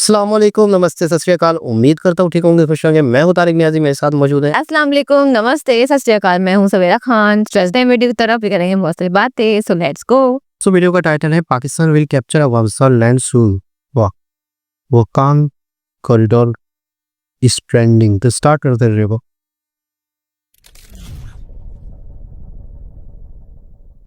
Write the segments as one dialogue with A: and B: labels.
A: अस्सलाम वालेकुम, नमस्ते, सत श्री अकाल। उम्मीद करता हूँ ठीक होंगे, खुश होंगे। मैं हूँ तारिक नियाज़ी, मेरे साथ मौजूद है।
B: अस्सलाम वालेकुम, नमस्ते, सत श्री अकाल। मैं हूँ सवेरा खान। चलते हैं वीडियो की तरफ, करेंगे बहुत सारी बातें। So let's go.
A: So video का टाइटल है Pakistan will capture Afghanistan land soon. वाह, वकान कॉरिडोर इज ट्रेंडिंग। तो स्टार्ट करते हैं वीडियो को।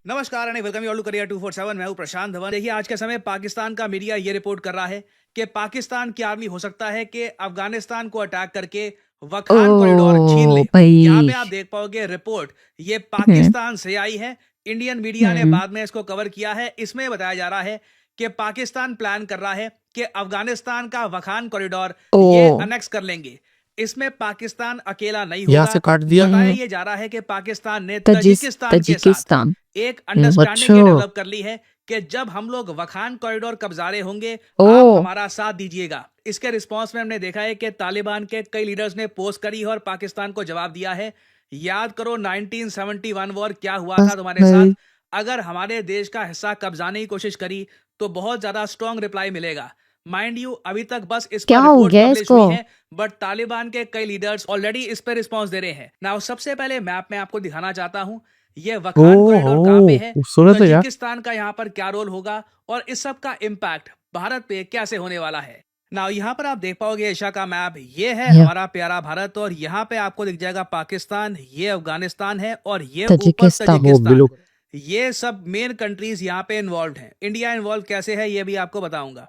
C: नमस्कार and welcome you all to career 247। मैं हूं प्रशांत धवन। देखिए, आज के समय पाकिस्तान का मीडिया ये रिपोर्ट कर रहा है कि पाकिस्तान की आर्मी हो सकता है कि अफगानिस्तान को अटैक करके वखान कॉरिडोर छीन ले।
B: ओ
C: यहाँ पे
B: भाई।
C: आप देख पाओगे रिपोर्ट ये
B: हम्म,
C: पाकिस्तान से आई है। इंडियन मीडिया ने
B: हम्म,
C: बाद में इसको कवर किया है। इसमें बताया जा रहा है कि पाकिस्तान प्लान कर रहा है कि अफगानिस्तान का वखान कॉरिडोर
B: ओ
C: ये अनेक्स कर लेंगे। इसमें पाकिस्तान अकेला नहीं
A: यहाँ
C: होगा।
A: से काट दिया।
C: बताया ये जा रहा है कि पाकिस्तान ने
B: तजिस
C: तजिकिस्तान के साथ
B: तजिकिस्तान।
C: एक अंडरस्टैंडिंग
A: अच्छा।
C: ये डेवलप कर ली है कि जब हम लोग वखान कॉरिडोर कब्जा रहे होंगे,
B: ओ
C: आप हमारा साथ दीजिएगा। इसके रिस्पांस में हमने देखा है कि तालिबान के कई लीडर्स ने पोस्ट करी है और पाकिस्तान को जवाब दिया है। याद करो 1971 वॉर क्या हुआ था तुम्हारे साथ।
B: भाई,
C: अगर हमारे देश का हिस्सा कब्जाने की कोशिश करी तो बहुत ज्यादा स्ट्रॉन्ग रिप्लाई मिलेगा। माइंड यू, अभी तक बस इस
B: क्या
C: पर
B: हो
C: रिपोर्ट
B: गया
C: पब्लिश
B: इसको?
C: हुई है, बट तालिबान के कई लीडर्स ऑलरेडी इस पर रिस्पांस दे रहे हैं। नाउ सबसे पहले मैप में आपको दिखाना चाहता हूं ये वखान कॉरिडोर कहाँ पे
A: ओहो,
C: है,
A: खूबसूरत है यार।
C: तजिकिस्तान का यहाँ पर क्या रोल होगा और इस सब का इम्पैक्ट भारत पे कैसे होने वाला है। नाउ यहाँ पर आप देख पाओगे एशिया का मैप, ये है
B: या
C: हमारा प्यारा भारत और यहाँ पे आपको दिख जाएगा पाकिस्तान, ये अफगानिस्तान है और ये ऊपर
B: तजिकिस्तान।
A: वो
C: तजिकिस्तान।
A: बिल्कुल।
C: ये सब मेन कंट्रीज यहाँ पे इन्वॉल्व हैं। इंडिया इन्वॉल्व कैसे है ये भी आपको बताऊंगा।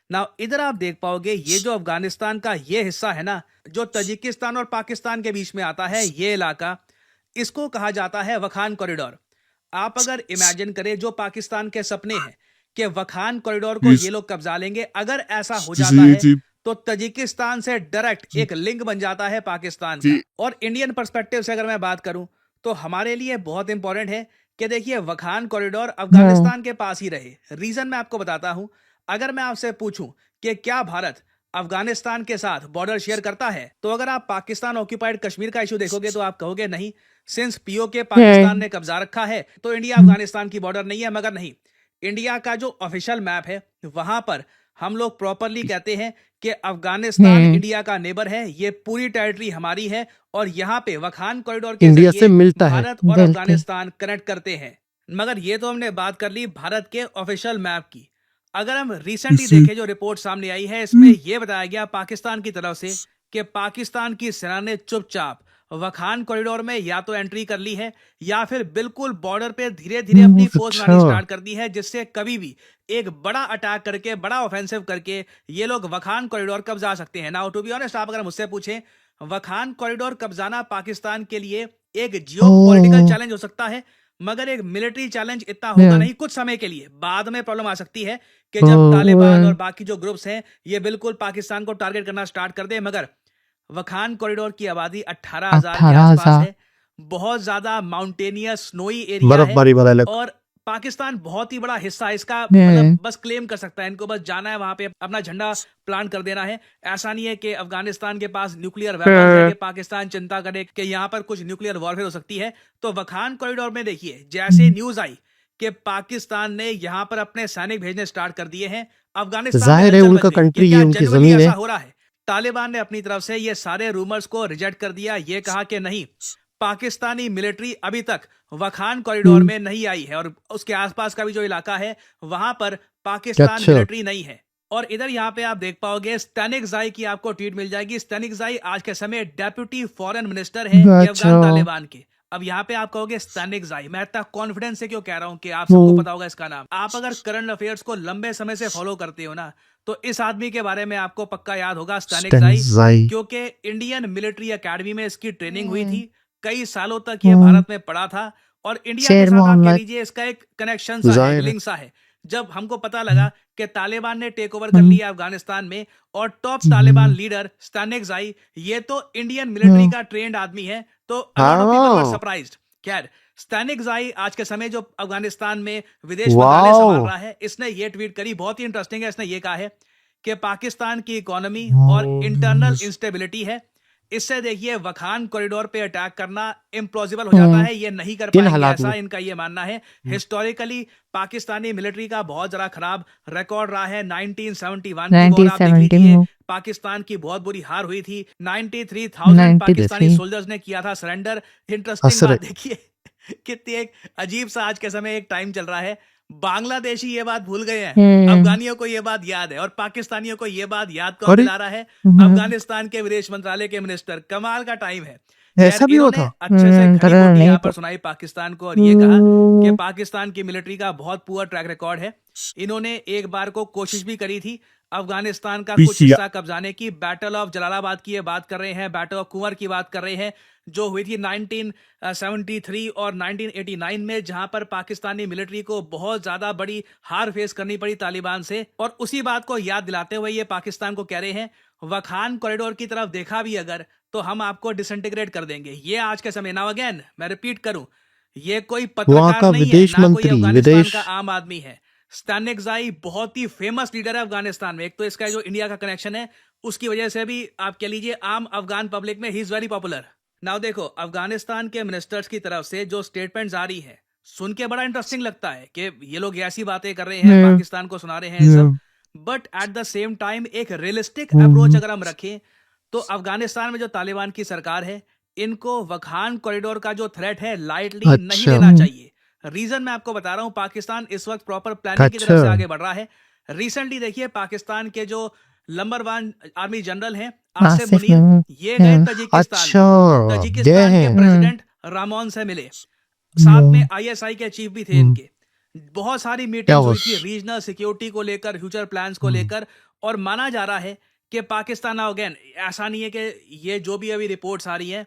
C: नाउ इधर आप देख पाओगे ये जो अफगानिस्तान का ये हिस्सा है ना, जो तजिकिस्तान और पाकिस्तान के बीच में आता है, ये इलाका, इसको कहा जाता है वखान कॉरिडोर। आप अगर इमेजिन करें जो पाकिस्तान के सपने हैं कि वखान कॉरिडोर को ये लोग कब्जा लेंगे, अगर ऐसा हो जाता है तो तजिकिस्तान से डायरेक्ट एक लिंक बन जाता है पाकिस्तान का। और इंडियन पर्सपेक्टिव से अगर मैं बात करूं तो हमारे लिए बहुत इंपॉर्टेंट है कि देखिए वखान कॉरिडोर
B: हाँ,
C: अफगानिस्तान के पास ही रहे। रीजन मैं आपको बताता हूं। अगर मैं आपसे पूछूं कि क्या भारत अफगानिस्तान के साथ बॉर्डर शेयर करता है, तो अगर आप पाकिस्तान ऑक्यूपाइड कश्मीर का इशू देखोगे तो आप कहोगे नहीं, सिंस पीओके पाकिस्तान ने कब्जा रखा है तो इंडिया अफगानिस्तान की बॉर्डर नहीं है। मगर नहीं, इंडिया का जो ऑफिशियल मैप है वहां पर हम लोग प्रॉपरली कहते हैं कि अफगानिस्तान इंडिया का नेबर है, ये पूरी टेरिटरी हमारी है और यहाँ पे वखान कॉरिडोर के
A: इंडिया से
C: जरिए
A: मिलता है।
C: भारत और
B: गलती।
C: अफगानिस्तान कनेक्ट करते हैं। मगर ये तो हमने बात कर ली भारत के ऑफिशियल मैप की। अगर हम रिसेंटली देखें जो रिपोर्ट सामने आई है, इसमें यह बताया गया पाकिस्तान की तरफ से कि पाकिस्तान की सेना ने चुपचाप वखान कॉरिडोर में या तो एंट्री कर ली है या फिर बिल्कुल बॉर्डर पे धीरे धीरे अपनी फोर्स
A: अच्छा।
C: बनानी स्टार्ट कर दी है, जिससे कभी भी एक बड़ा अटैक करके, बड़ा ऑफेंसिव करके ये लोग वखान कॉरिडोर कब्जा सकते हैं। नाउ टू बी ऑनेस्ट, आप अगर मुझसे पूछें, वखान कॉरिडोर कब्जाना पाकिस्तान के लिए एक जियो पॉलिटिकल
B: ओ
C: चैलेंज हो सकता है, मगर एक मिलिट्री चैलेंज इतना होगा नहीं। कुछ समय के लिए, बाद में प्रॉब्लम आ सकती है कि जब तालिबान और बाकी जो ग्रुप्स हैं ये बिल्कुल पाकिस्तान को टारगेट करना स्टार्ट कर दे। मगर वखान कॉरिडोर की आबादी 18,000 के
B: अठारह
C: आसपास
B: हजार
C: है। बहुत ज्यादा माउंटेनियस स्नोई एरिया है
A: बर्फबारी वाला इलाका।
C: और पाकिस्तान बहुत ही बड़ा हिस्सा है इसका,
B: हम्म,
C: मतलब बस क्लेम कर सकता है। इनको बस जाना है वहां पे, अपना झंडा प्लांट कर देना है। ऐसा नहीं है कि अफगानिस्तान के पास न्यूक्लियर वेपन्स है कि पाकिस्तान चिंता करे कि यहाँ पर कुछ न्यूक्लियर वॉरफेयर हो सकती है। तो वखान कॉरिडोर में देखिए जैसे न्यूज आई कि पाकिस्तान ने यहाँ पर अपने सैनिक भेजने स्टार्ट कर दिए हैं, अफगानिस्तान में
A: जाहिर है
C: हलचल
A: उनका
C: मच गई। ये
A: कंट्री
C: क्या
A: है, उनकी
C: जनवरी
A: जमीन
C: ऐसा
A: है।
C: हो रहा है? तालिबान ने अपनी तरफ से ये सारे रूमर्स को रिजेक्ट कर दिया। ये कहा कि नहीं, पाकिस्तानी मिलिट्री अभी तक वखान कॉरिडोर में नहीं आई है और उसके आसपास का भी जो इलाका है वहां पर पाकिस्तान
A: अच्छा।
C: मिलिट्री नहीं है। और इधर यहाँ पे आप देख पाओगे स्टैनिक जाई की आपको ट्वीट मिल जाएगी। स्टैनिक जाई आज के समय डेप्यूटी फॉरेन मिनिस्टर है ये
B: अच्छा।
C: अफगान तालिबान के। अब यहाँ पे आप कहोगे स्टैनिक जाई, मैं इतना कॉन्फिडेंस से क्यों कह रहा हूँ कि आप सबको पता होगा इसका नाम। आप अगर करंट अफेयर्स को लंबे समय से फॉलो करते हो ना, तो इस आदमी के बारे में आपको पक्का याद होगा, स्टैनिक जाई।
A: स्टेनजाई।
C: क्योंकि इंडियन मिलिट्री एकेडमी में इसकी ट्रेनिंग हुई थी, कई सालों तक ये भारत में पड़ा था और इंडिया के
B: शेर
C: साथ आप कह
B: मोहम्मद।
C: लीजिए इसका एक कनेक्शन सा है, एक
A: जाहिर है।
C: लिंक सा है। जब हमको पता लगा कि तालिबान ने टेक ओवर कर लिया अफगानिस्तान में और टॉप तालिबान लीडर स्टैनिक जाई ये तो इंडियन मिलिट्री का ट्रेंड आदमी है, तो a lot of people were
A: हाँ।
C: सरप्राइज्ड। खैर, स्टैनिक जाई आज के समय जो अफगानिस्तान में विदेश मंत्रालय संभाल
A: वाओ।
C: रहा है, इसने ये ट्वीट करी, बहुत ही इंटरेस्टिंग है। इसने ये कहा है कि पाकिस्तान की इकोनॉमी और इंटरनल इंस्टेबिलिटी है, इससे देखिए वखान कॉरिडोर पे अटैक करना इम्पॉसिबल हो जाता है, ये नहीं कर
A: किन
C: पाएंगे,
A: हालात
C: ऐसा
A: में?
C: इनका ये मानना है। हिस्टोरिकली पाकिस्तानी मिलिट्री का बहुत जरा खराब रिकॉर्ड रहा है। 1971 की वॉर आप देख
B: 1970
C: लीजिए,
B: में
C: पाकिस्तान की बहुत बुरी हार हुई थी। 93,000 पाकिस्तानी
B: 93
C: सोल्जर्स ने किया था सरेंडर। इंटरेस्टिंग
A: हसरत।
C: बात देखिए कितनी एक अजीब सा आज के समय एक टाइम चल रहा है। बांग्लादेशी ये बात भूल गए हैं, अफगानियों को ये बात याद है, और पाकिस्तानियों को ये बात याद कौन
A: अरे
C: दिला रहा है? अफगानिस्तान के विदेश मंत्रालय के मिनिस्टर। कमाल का टाइम है।
A: ऐसा
C: खैर
A: भी हुआ
C: इन्होंने
A: था?
C: अच्छे से खरी
B: पता
C: खोटी
B: नहीं
C: यहाँ पर
B: तो
C: सुनाई पाकिस्तान को, और ये कहा कि पाकिस्तान की मिलिट्री का बहुत पुअर ट्रैक रिकॉर्ड है। इन्होंने एक बार को कोशिश भी करी थी अफगानिस्तान का कुछ
A: पीछे
C: हिस्सा कब्जाने की। बैटल ऑफ जलालाबाद की ये बात कर रहे हैं, बैटल ऑफ कुंवर की बात कर रहे हैं, जो हुई थी 1973 और 1989 में, जहां पर पाकिस्तानी मिलिट्री को बहुत ज्यादा बड़ी हार फेस करनी पड़ी तालिबान से। और उसी बात को याद दिलाते हुए ये पाकिस्तान को कह रहे हैं वखान कॉरिडोर की तरफ देखा भी अगर तो हम आपको डिसइंटीग्रेट कर देंगे। ये आज के समय, नाउ अगेन मैं रिपीट करूं, ये कोई
A: वहाँ
C: पत्रकार
A: का
C: नहीं है,
A: विदेश
C: ना कोई
A: मंत्री,
C: अफगानिस्तान
A: विदेश
C: का आम आदमी है। स्टैनिकज़ाई बहुत ही फेमस लीडर है अफगानिस्तान में। एक तो इसका जो इंडिया का कनेक्शन है उसकी वजह से भी आप कह लीजिए आम अफगान पब्लिक में he is very popular. Now देखो, अफगानिस्तान के मिनिस्टर्स की तरफ से जो स्टेटमेंट्स आ रही है, सुन के बड़ा इंटरेस्टिंग लगता है कि ये लोग ऐसी बातें कर रहे हैं, पाकिस्तान को सुना रहे हैं ये सब। But at the same time एक रियलिस्टिक अप्रोच अगर हम रखें तो अफगानिस्तान में जो तालिबान की सरकार है, इनको वखान कॉरिडोर का जो थ्रेट है लाइटली नहीं
A: अच्छा।
C: लेना चाहिए। रीजन मैं आपको बता रहा हूं, पाकिस्तान इस वक्त प्रॉपर प्लानिंग की तरफ से
A: अच्छा।
C: आगे बढ़ रहा है। रिसेंटली देखिए पाकिस्तान के जो नंबर 1 आर्मी जनरल हैं आसिफ मुनीर, ये गए तजिकिस्तान
A: अच्छा,
C: में।
A: गए
C: तजिकिस्तान के
A: हैं।
C: प्रेसिडेंट रामोन से मिले, साथ में आईएसआई के चीफ भी थे इनके। बहुत सारी
A: क्या
C: मीटिंग्स हुई
A: बस?
C: थी रीजनल सिक्योरिटी को लेकर, फ्यूचर प्लान्स को लेकर, और माना जा रहा है कि पाकिस्तान, अगेन ऐसा नहीं है कि ये जो भी अभी रिपोर्ट्स आ रही हैं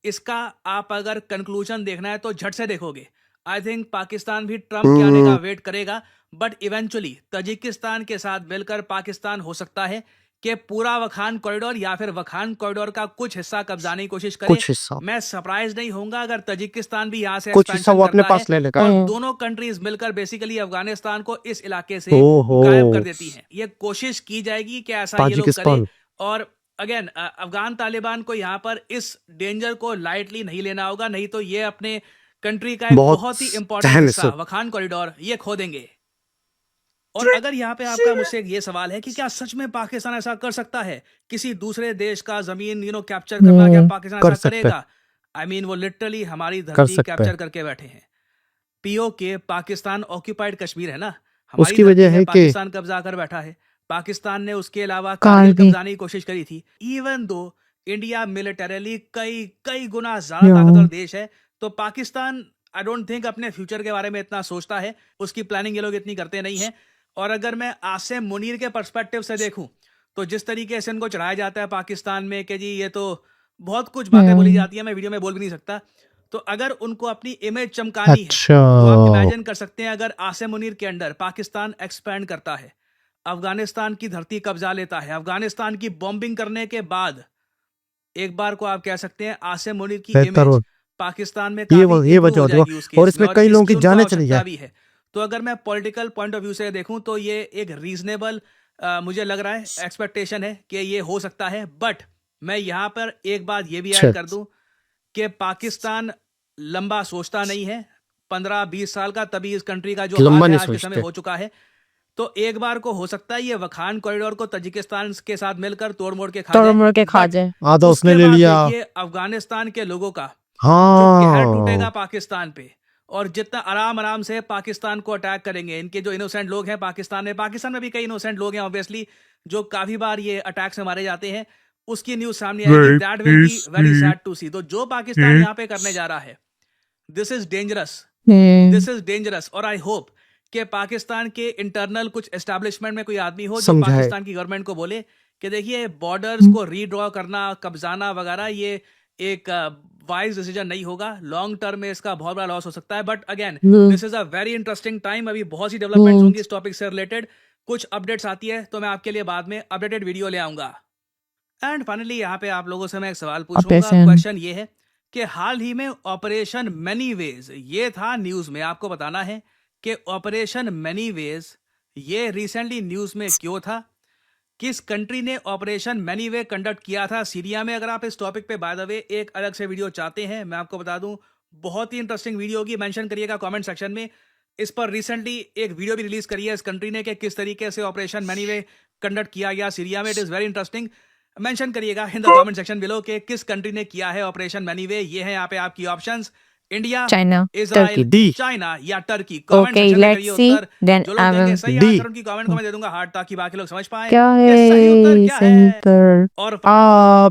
C: इसका आप अगर कंक्लूजन देखना है तो झट से देखोगे। आई थिंक पाकिस्तान भी ट्रंप के आने का वेट करेगा, बट इवेंचुअली तजिकिस्तान के साथ मिलकर पाकिस्तान हो सकता है कि पूरा वखान कॉरिडोर या फिर वखान कॉरिडोर का कुछ हिस्सा कब्जाने की कोशिश करे।
A: कुछ हिस्सा,
C: मैं सरप्राइज नहीं होऊंगा अगर तजिकिस्तान भी यहाँ से
A: कुछ हिस्सा
C: एक्सपेंशन
A: वो अपने
C: करता है
A: पास ले लेगा।
C: और दोनों कंट्रीज मिलकर बेसिकली अफगानिस्तान को इस इलाके से
A: ओहो,
C: गायब कर देती हैं। ये कोशिश की जाएगी कि ऐसा ये लोग करें।
A: ताजिकिस्तान।
C: और अगेन अफगान तालिबान को यहाँ पर इस डेंजर को लाइटली नहीं लेना होगा, नहीं तो ये अपने कंट्री का एक
A: बहुत
C: बहुत ही इंपॉर्टेंट
A: सहन
C: हिस्सा
A: से।
C: वखान कॉरिडोर ये खो देंगे। और अगर यहाँ पे आपका मुझसे ये सवाल है कि क्या सच में पाकिस्तान ऐसा कर सकता है, किसी दूसरे देश का जमीन कैप्चर करना, क्या पाकिस्तान
A: कर
C: ऐसा
A: सकता है।
C: करेगा? आई मीन वो लिटरली हमारी
A: कर
C: धरती
A: सकता है।
C: कैप्चर करके बैठे हैं। पीओके पाकिस्तान ऑक्यूपाइड कश्मीर है ना, हमारी
A: उसकी
C: धरती
A: वजह
C: है,
A: है कि
C: पाकिस्तान कब्जा कर बैठा है। पाकिस्तान ने उसके अलावा कारगिल
B: कारगिल
C: कब्जाने की कोशिश करी थी। इवन दो इंडिया मिलिटरीली कई कई गुना ज्यादा ताकतवर देश है, तो पाकिस्तान आई डोंट थिंक अपने फ्यूचर के बारे में इतना सोचता है, उसकी प्लानिंग ये लोग इतनी करते नहीं है। और अगर मैं आसिम मुनीर के पर्सपेक्टिव से देखूं तो जिस तरीके से इनको चढ़ाया जाता है पाकिस्तान में कि जी ये तो बहुत कुछ बातें बोली जाती है, मैं वीडियो में बोल भी नहीं सकता, तो अगर उनको अपनी इमेज चमकानी है
A: अच्छा,
C: तो आप इमेजिन कर सकते हैं अगर आसिम मुनीर के अंडर पाकिस्तान एक्सपैंड करता है, अफगानिस्तान की धरती कब्जा लेता है, अफगानिस्तान की बॉम्बिंग करने के बाद एक बार को आप कह सकते हैं आसिम मुनीर की
A: बेहतर
C: इमेज
A: हो।
C: पाकिस्तान में
A: ये
C: काफी
A: वजह
C: improve हो
A: हो
C: जाएगी उस केस
A: और
C: में,
A: इसमें
C: और
A: कई लोगों
C: इसकी
A: की
C: उनको
A: जाने चली
C: आवश्यकता
A: जाए।
C: भी है। तो अगर मैं पॉलिटिकल पॉइंट ऑफ व्यू से देखूं तो ये एक रीजनेबल मुझे लग रहा है एक्सपेक्टेशन है कि ये हो सकता है। बट मैं यहाँ पर एक बात ये भी ऐड कर दूं कि पाकिस्तान लंबा सोचता नहीं है, 15-20 साल का तभी इस कंट्री का जो
A: लंबा
C: हाल है
A: नहीं
C: आज के समय
A: सोचते।
C: हो चुका है। तो एक बार को हो सकता है ये वखान कॉरिडोर को तजिकिस्तान के साथ मिलकर तोड़ मोड़ के खा
B: तोड़
C: जाए।
B: मोड़ के खा
C: But
B: जाए।
A: आधा उसने
C: उसके
A: ले
C: बाद
A: लिया।
C: देखिए अफगानिस्तान के लोगों का जो कहर टूटेगा
A: हाँ,
C: पाकिस्तान पे, और जितना आराम आराम से पाकिस्तान को अटैक करेंगे इनके जो इनोसेंट लोग हैं पाकिस्तान में भी कई इनोसेंट लोग हैं ऑब्वियसली, जो काफी बार ये अटैक से मारे जाते हैं, उसकी न्यूज सामने आएगी। That will be very sad to see. तो जो पाकिस्तान यहाँ पे करने जा रहा है, this is dangerous, this is dangerous. और आई होप कि पाकिस्तान के इंटरनल कुछ एस्टैब्लिशमेंट में कोई आदमी हो जो
A: समझाए।
C: पाकिस्तान की गवर्नमेंट को बोले कि देखिए बॉर्डर्स को रीड्रॉ करना, कब्जाना वगैरह ये एक वाइज डिसीजन नहीं होगा, लॉन्ग टर्म में इसका बहुत बड़ा लॉस हो सकता है। But again this is a very interesting time, अभी बहुत सी डेवलपमेंट्स होंगी इस टॉपिक से रिलेटेड, कुछ अपडेट्स आती है तो मैं आपके लिए बाद में अपडेटेड वीडियो ले आऊंगा। एंड फाइनली यहाँ पे आप लोगों से मैं एक सवाल पूछूंगा। क्वेश्चन ये है कि हाल ही में ऑपरेशन मैनी वेज, ये था न्यूज में, आपको बताना है कि ऑपरेशन मैनी वेज ये रिसेंटली न्यूज में क्यों था, किस कंट्री ने ऑपरेशन मैनीवे कंडक्ट किया था सीरिया में? अगर आप इस टॉपिक पे बाय द वे एक अलग से वीडियो चाहते हैं, मैं आपको बता दूं बहुत ही इंटरेस्टिंग वीडियो होगी, मेंशन करिएगा कमेंट सेक्शन में। इस पर रिसेंटली एक वीडियो भी रिलीज करी है इस कंट्री ने कि किस तरीके से ऑपरेशन मैनीवे कंडक्ट किया गया सीरिया में। It is very interesting. Mention करिएगा in the comment section below कि किस कंट्री ने किया है ऑपरेशन मैनीवे। ये है यहाँ पे आपकी options, India,
B: China,
C: Israel,
A: D.
C: China या टर्की। कमेंट
B: ओके,
C: सेक्शन में
B: लेट्स
C: करिए
B: सी,
C: उत्तर।
B: देन
C: जो लोग
B: आई
C: देंगे
B: विल
C: सही
A: डी।
C: आंसर उनकी कमेंट को मैं दे दूंगा हार्ट ताकि बाकी लोग समझ पाए
B: क्या
C: कि सही उत्तर
B: है
C: क्या है।
B: सेंटर।
C: और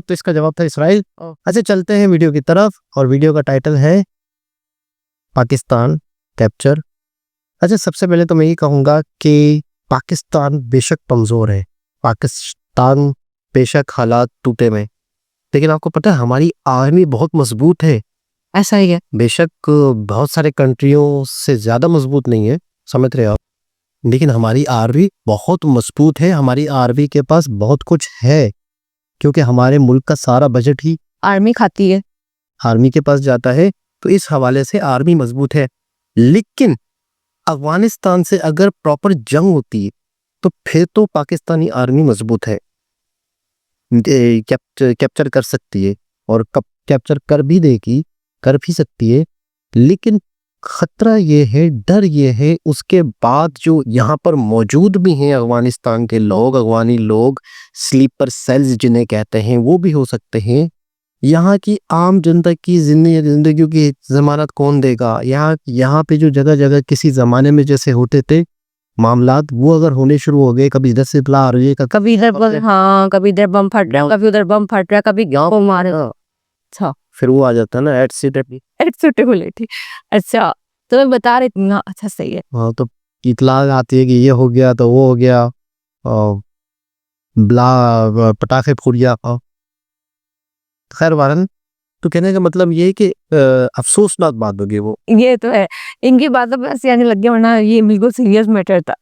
A: तो इसका जवाब था इसराइल।
B: ओ।
A: अच्छा, चलते हैं वीडियो की तरफ, और वीडियो का टाइटल है पाकिस्तान कैप्चर। अच्छा, सबसे पहले तो मैं ये कहूँगा कि पाकिस्तान बेशक कमज़ोर है, पाकिस्तान बेशक हालात टूटे में, लेकिन आपको पता है हमारी आर्मी बहुत मजबूत है।
B: ऐसा ही है।
A: बेशक बहुत सारे कंट्रियों से ज़्यादा मजबूत नहीं है, समझ रहे हो आप, लेकिन हमारी आर्मी बहुत मजबूत है। हमारी आर्मी के पास बहुत कुछ है, क्योंकि हमारे मुल्क का सारा बजट ही
B: आर्मी खाती है।
A: आर्मी के पास जाता है, तो इस हवाले से आर्मी मजबूत है। लेकिन अफगानिस्तान से अगर प्रॉपर जंग होती है तो फिर तो पाकिस्तानी आर्मी मजबूत है, कैप्चर कर सकती है, और कैप्चर कर भी देगी, कर भी सकती है। लेकिन खतरा ये है, डर ये है, उसके बाद जो यहाँ पर मौजूद भी हैं अफगानिस्तान के लोग, अफगानी लोग, स्लीपर सेल्स जिन्हें कहते हैं, वो भी हो सकते हैं। यहाँ की आम जनता की जिंदगी की जमानत कौन देगा? यहाँ पे जो जगह जगह किसी जमाने में जैसे होते थे मामलात, वो अगर होने शुरू हो गए, कभी इधर से इतला आ रही है,
B: कभी इधर कभी इधर बम फट रहा है, कभी उधर बम फट रहा है, कभी गाँव मार रहा है। अच्छा,
A: फिर वो आ जाता है ना
B: एक्सेप्टेबिलिटी। अच्छा, तो मैं बता रही थी ना। अच्छा, सही है।
A: हाँ, तो इतला आती है कि ये हो गया तो वो हो गया, और पटाखे फूट गया। खैर वारन, तो कहने का मतलब ये है कि अफसोसनाक बात होगी वो।
B: ये तो है, इनकी बातों पे ऐसे आने लग गया, वरना ये बिल्कुल सीरियस मैटर था।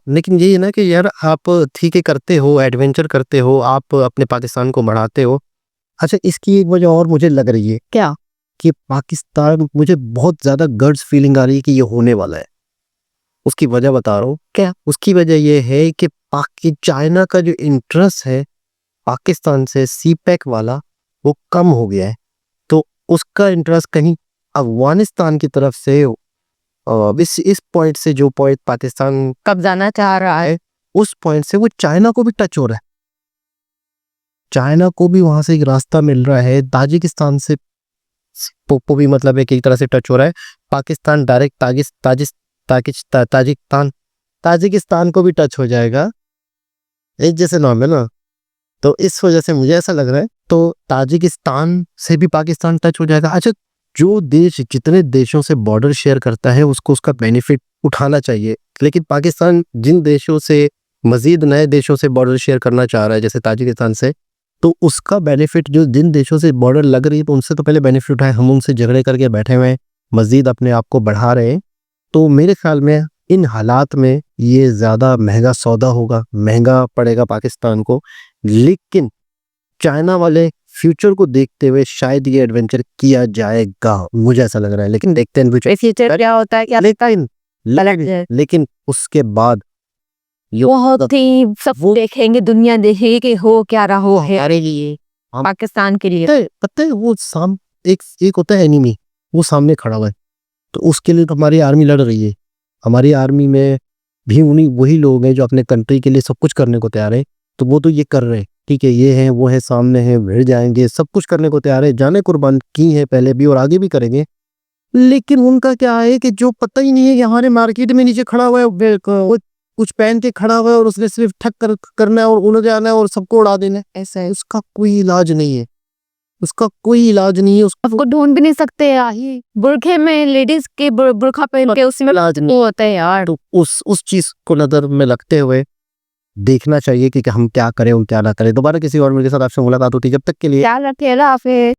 A: लेकिन ये है ना कि यार आप ठीक है करते हो, एडवेंचर करते हो, आप अपने पाकिस्तान को बढ़ाते हो। अच्छा, इसकी एक वजह और मुझे लग रही है
B: क्या?
A: कि पाकिस्तान, मुझे बहुत ज्यादा गट्स फीलिंग आ रही है कि ये होने वाला है। उसकी वजह बता रहा हूँ।
B: क्या?
A: उसकी वजह ये है कि चाइना का जो इंटरेस्ट है पाकिस्तान से सीपैक वाला, वो कम हो गया है। तो उसका इंटरेस्ट कहीं अफगानिस्तान की तरफ से, इस पॉइंट से, जो पॉइंट पाकिस्तान
B: कब जाना चाह रहा है,
A: उस पॉइंट से वो चाइना को भी टच हो रहा है। चाइना को भी वहां से एक रास्ता मिल रहा है, ताजिकिस्तान से को भी मतलब एक तरह से टच हो रहा है। पाकिस्तान डायरेक्ट ताजिकिस्तान को भी टच हो जाएगा, एक जैसे नाम है ना। तो इस वजह से मुझे ऐसा लग रहा है, तो ताजिकिस्तान से भी पाकिस्तान टच हो जाएगा। अच्छा, जो देश जितने देशों से बॉर्डर शेयर करता है उसको उसका बेनिफिट उठाना चाहिए, लेकिन पाकिस्तान जिन देशों से, मजीद नए देशों से बॉर्डर शेयर करना चाह रहा है, जैसे ताजिकिस्तान से, तो उसका बेनिफिट, जो जिन देशों से बॉर्डर लग रही है तो उनसे तो पहले बेनिफिट उठाए। हम उनसे झगड़े करके बैठे हुए हैं, मजीद अपने आप को बढ़ा रहे हैं। तो मेरे ख्याल में इन हालात में ये ज़्यादा महंगा सौदा होगा, महंगा पड़ेगा पाकिस्तान को। लेकिन चाइना वाले फ्यूचर को देखते हुए शायद ये एडवेंचर किया जाएगा, मुझे ऐसा लग रहा है। लेकिन देखते हैं
B: फ्यूचर क्या होता है, क्या
A: लेकिन उसके बाद
B: बहुत ही सब देखेंगे, दुनिया देखेगी कि हो क्या रहा हो है
A: अरे ये
B: पाकिस्तान के लिए।
A: पता है वो एक होता है एनिमी, वो सामने खड़ा हुआ है, तो उसके लिए तो हमारी आर्मी लड़ रही है। हमारी आर्मी में भी वही लोग हैं जो अपने कंट्री के लिए सब कुछ करने को तैयार है। तो वो तो ये कर रहे हैं, ठीक है, ये है वो है, सामने है, भिड़ जाएंगे, सब कुछ करने को तैयार है, जाने कुर्बान की है पहले भी और आगे भी करेंगे। लेकिन उनका क्या है कि जो पता ही नहीं है कि हमारे मार्केट में नीचे खड़ा हुआ है, वो कुछ पहन के खड़ा हुआ है और उसने सिर्फ ठक करना है और उड़ जाना है और सबको उड़ा देना है, ऐसा है। उसका कोई इलाज नहीं है, उसका कोई इलाज नहीं है।
B: उसको ढूंढ भी नहीं सकते यार, ये बुरखे में लेडीज के बुरखा पहन के उसमें
A: इलाज नहीं
B: होता है यार।
A: तो उस चीज को नजर में रखते हुए देखना चाहिए कि हम क्या करें और क्या ना करें। दोबारा किसी और मेरे साथ आपसे मुलाकात होती है, जब तक के लिए
B: ख्याल रखिएगा, फिर